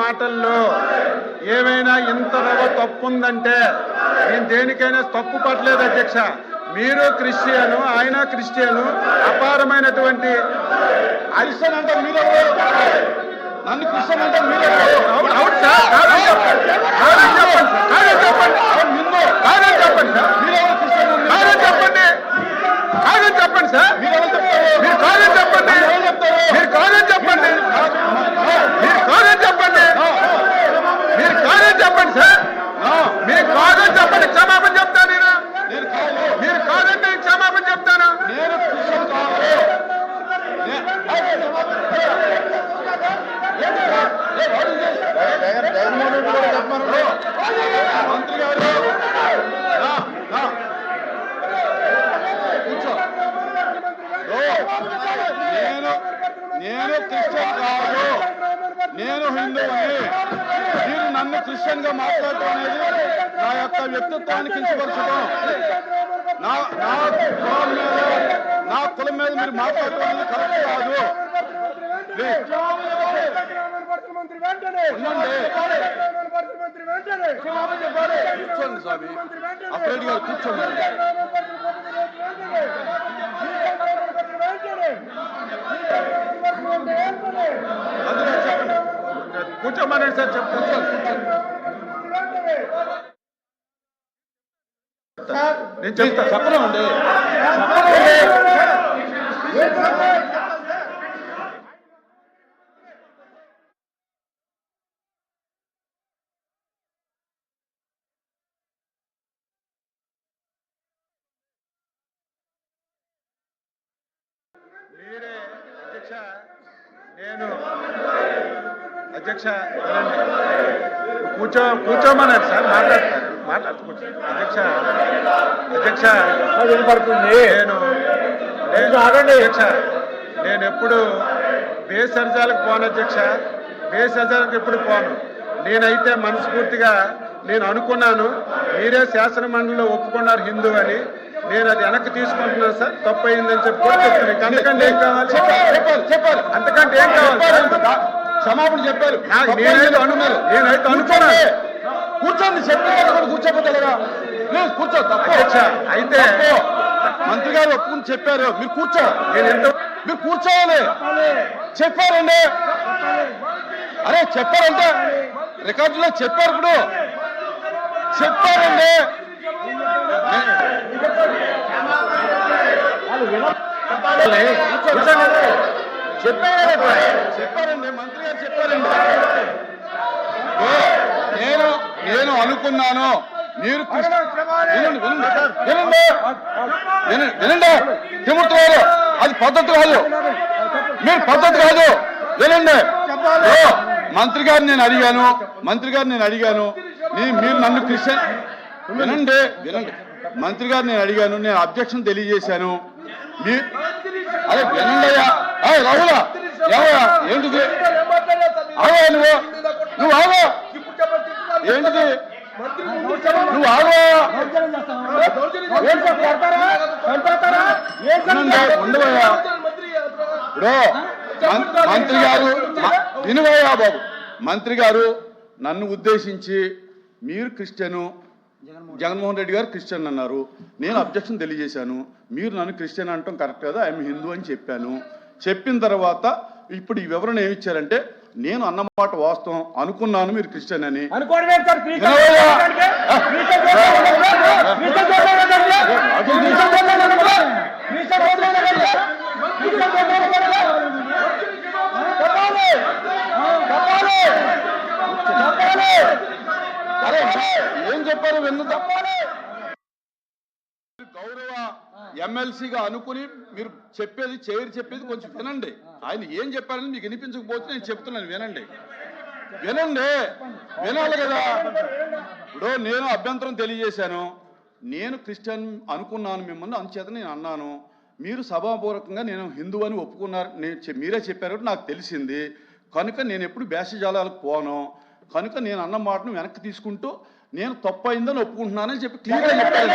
మాటల్లో ఏమైనా ఇంతలో తప్పు ఉందంటే నేను దేనికైనా తప్పు పట్టలేదు అధ్యక్ష. మీరు క్రిస్టియను, ఆయన క్రిస్టియను, అపారమైనటువంటి క్రిస్టియన్ అంటే మీరు నన్ను క్రిస్టియన్ అంటే మీరు అవును సార్, కాదని చెప్పండి నిన్ను కాదని చెప్పండి సార్, మీరెవరు క్రిస్టియన్ కాదని చెప్పండి, కాదని చెప్పండి సార్, మీరెవరు చెప్తారు? మీరు కాదని చెప్పండి, మీరు కాదని చెప్పండి, మీరు కాదని చెప్పండి, మీరు కాదని చెప్పండి సార్, మీరు కాదని చెప్పండి, క్షమాపణ చెప్తాను నేను. నేను కాదు, మీరు కాదంటే నేను క్షమాపణ చెప్తాను. నేను క్రిస్టియన్ కాదు. జగన్మోహన్ రెడ్డి కూడా చెప్పమను. మంత్రి గారు కూర్చో. నేను క్రిస్టియన్ కాదు, నేను హిందువుని. మీరు నన్ను క్రిస్టియన్ గా మాట్లాడటం అనేది నా యొక్క వ్యక్తిత్వాన్ని కించపరచడం. నా కులం మీద మీరు మాట్లాడటం అనేది కరెక్ట్ కాదు. కూర్చోండి స్వామి, అప్రెడ్డి గారు కూర్చోండి. కూర్చోమనండి సార్, చెప్తాను. నేను చెప్తా, చెప్పనండి. మీరే అధ్యక్ష, నేను అధ్యక్ష కూర్చోమన్నారు సార్, మాట్లాడుతూ అధ్యక్ష వినపడుతుంది. అధ్యక్ష నేను ఎప్పుడు బేసర్జాలకు పోను అధ్యక్ష, బేసర్జాలకు ఎప్పుడు పోను. నేనైతే మనస్ఫూర్తిగా నేను అనుకున్నాను, మీరే శాసన మండలిలో ఒప్పుకున్నారు హిందూ అని, నేను అది వెనక్కి తీసుకుంటున్నాను సార్, తప్పు అయిందని చెప్పి చెప్తున్నాను. అంతకంటే ఏం కావాలి? చెప్పాలి అంతకంటే ఏం కావాలి? క్షమాపణ చెప్పారు. నేనైతే అనుకున్నాను. కూర్చోండి, చెప్పారు కూర్చోపోతే కదా. ప్లీజ్ కూర్చో. తప్పు అయితే మంత్రి గారు ఒప్పుకుని చెప్పారు, మీరు కూర్చో. మీరు కూర్చోవాలి. చెప్పారండి, అరే చెప్పారంటే రికార్డులో చెప్పారు. ఇప్పుడు చెప్పారండి, చెప్పారండి, మంత్రి గారు చెప్పారండి. నేను అనుకున్నాను మీరు వినండి తిరుగుతున్నారు, అది పద్ధతి కాదు, మీరు పద్ధతి కాదు. వినండి, మంత్రి గారు నేను అడిగాను, మీరు నన్ను క్రిస్టియన్ వినండి, మంత్రి గారు నేను అడిగాను, నేను అబ్జెక్షన్ తెలియజేశాను. అదే వినండి అయ్యా. రాహులా ఏమయ్యా, ఏంటిది? ఆగా నువ్వు ఆగా, ఏంటిది? నువ్వు ఆగా, ఉండవయ్యా. ఇప్పుడు మంత్రి గారు వినువయ్యా బాబు, మంత్రి గారు నన్ను ఉద్దేశించి మీరు క్రిస్టియను, జగన్మోహన్ రెడ్డి గారు క్రిస్టియన్ అన్నారు. నేను అబ్జెక్షన్ తెలియజేశాను. మీరు నన్ను క్రిస్టియన్ అంటాం కరెక్ట్ కదా, ఐఎమ్ హిందూ అని చెప్పాను. చెప్పిన తర్వాత ఇప్పుడు ఈ వివరణ ఏమి ఇచ్చారంటే, నేను అన్నమాట వాస్తవం, అనుకున్నాను మీరు క్రిస్టియన్ అని. ఏం చెప్పారు విన్ను తప్పాలి. గౌరవ ఎమ్మెల్సీగా అనుకుని మీరు చెప్పేది చెప్పేది కొంచెం వినండి. ఆయన ఏం చెప్పారని మీకు వినిపించకపోతే నేను చెప్తున్నాను, వినండి వినాలి కదా. ఇప్పుడు నేను అభ్యంతరం తెలియజేశాను, నేను క్రిస్టియన్ అనుకున్నాను మిమ్మల్ని, అందుచేత నేను అన్నాను. మీరు సభాపూర్వకంగా నేను హిందూ అని ఒప్పుకున్నారు, మీరే చెప్పారు నాకు తెలిసింది కనుక నేను ఎప్పుడు భేషజాలాలకు పోను, కనుక నేను అన్న మాటను వెనక్కి తీసుకుంటూ నేను తప్పు అయిందని ఒప్పుకుంటున్నానని చెప్పి క్లియర్గా చెప్పాను.